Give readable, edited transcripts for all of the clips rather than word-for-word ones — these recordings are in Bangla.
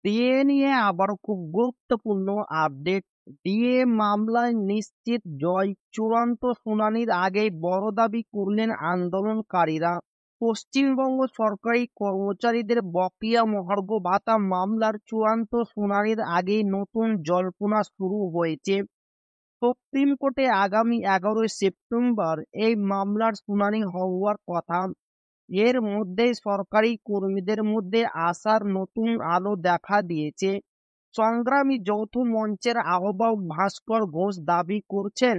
ডিএ নিয়ে আবারও খুব গুরুত্বপূর্ণ আপডেট। ডিএ মামলায় নিশ্চিত জয়, চূড়ান্ত শুনানির আগেই বড় দাবি করলেন আন্দোলনকারীরা। পশ্চিমবঙ্গ সরকারি কর্মচারীদের বকেয়া মহার্ঘ ভাতা মামলার চূড়ান্ত শুনানির আগেই নতুন জল্পনা শুরু হয়েছে। সুপ্রিম কোর্টে আগামী 11 সেপ্টেম্বর এই মামলার শুনানি হওয়ার কথা। এর মধ্যেই সরকারি কর্মীদের মধ্যে আশার নতুন আলো দেখা দিয়েছে। সংগ্রামী যৌথ মঞ্চের আহ্বায়ক ভাস্কর ঘোষ দাবি করছেন,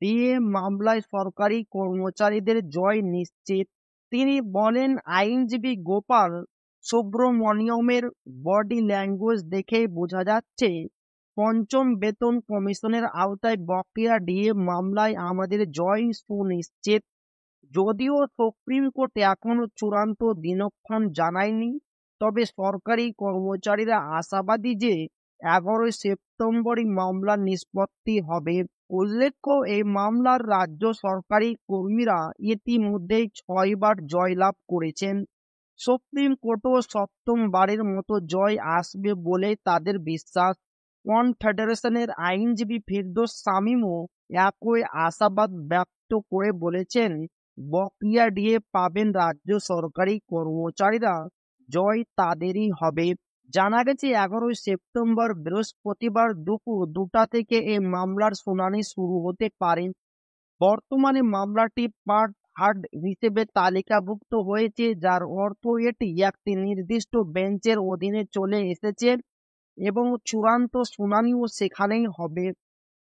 ডিএ মামলায় সরকারি কর্মচারীদের জয় নিশ্চিত। তিনি বলেন, আইনজীবী গোপাল সুব্রমণিয়মের বডি ল্যাঙ্গুয়েজ দেখেই বোঝা যাচ্ছে, পঞ্চম বেতন কমিশনের আওতায় বকেয়া ডিএ মামলায় আমাদের জয় সুনিশ্চিত। যদিও সুপ্রিম কোর্ট এখনো চূড়ান্ত দিনক্ষণ জানায়নি, তবে সরকারি কর্মচারীরা আশাবাদী যে 11 সেপ্টেম্বরই মামলার নিষ্পত্তি হবে। উল্লেখ্য, এই মামলার রাজ্য সরকারি কর্মীরা ইতিমধ্যেই 6বার জয়লাভ করেছেন। সুপ্রিম কোর্টও সপ্তমবারের মতো জয় আসবে বলে তাদের বিশ্বাস। কনফেডারেশনের আইনজীবী ফেরদৌস শামীমও একই আশাবাদ ব্যক্ত করে বলেছেন, বকেয়া ডিএ পাবেন রাজ্য সরকারি কর্মচারীরা, জয় তাদেরই হবে। জানা গেছে 11 সেপ্টেম্বর বৃহস্পতিবার দুপুর 2টা থেকে এই মামলার শুনানি শুরু হতে পারে। বর্তমানে মামলাটি পার্ট হার্ড হিসেবে তালিকাভুক্ত হয়েছে, যার অর্থ এটি একটি নির্দিষ্ট বেঞ্চের অধীনে চলে এসেছে এবং চূড়ান্ত শুনানিও সেখানেই হবে।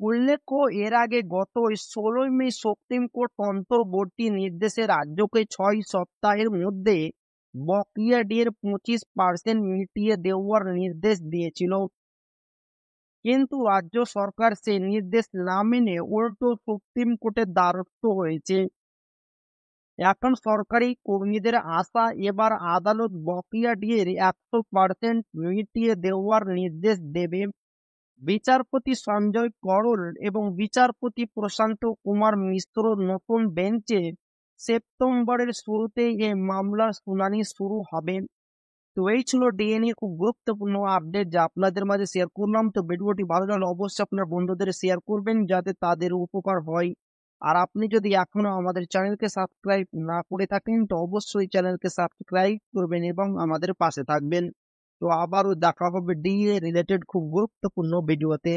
উল্লেখ্য, এর আগে গত 16 মে সুপ্রিম কোর্ট অন্তর্বর্তী নির্দেশে রাজ্যকে 6 সপ্তাহের মধ্যে বকেয়া ডিএর 25% মিটিয়ে দেওয়ার নির্দেশ দিয়েছিল, কিন্তু রাজ্য সরকার সেই নির্দেশ না মেনে উল্টো সুপ্রিম কোর্টের দ্বারস্থ হয়েছে। এখন সরকারি কর্মীদের আশা, এবার আদালত বকেয়া ডিএর 100% মিটিয়ে দেওয়ার নির্দেশ দেবে। বিচারপতি সঞ্জয় করল এবং বিচারপতি প্রশান্ত কুমার মিশ্র নতুন বেঞ্চে সেপ্টেম্বরের শুরুতেই এই মামলার শুনানি শুরু হবে। তো এই ছিল ডিএ নিয়ে খুব গুরুত্বপূর্ণ আপডেট যা আপনাদের মাঝে শেয়ার করলাম। তো ভিডিওটি ভালো লাগলে অবশ্যই আপনার বন্ধুদের শেয়ার করবেন যাতে তাদের উপকার হয়। আর আপনি যদি এখনো আমাদের চ্যানেলকে সাবস্ক্রাইব না করে থাকেন তো অবশ্যই চ্যানেলকে সাবস্ক্রাইব করবেন এবং আমাদের পাশে থাকবেন। তো আবারও দেখা হবে ডিএ রিলেটেড খুব গুরুত্বপূর্ণ ভিডিওতে।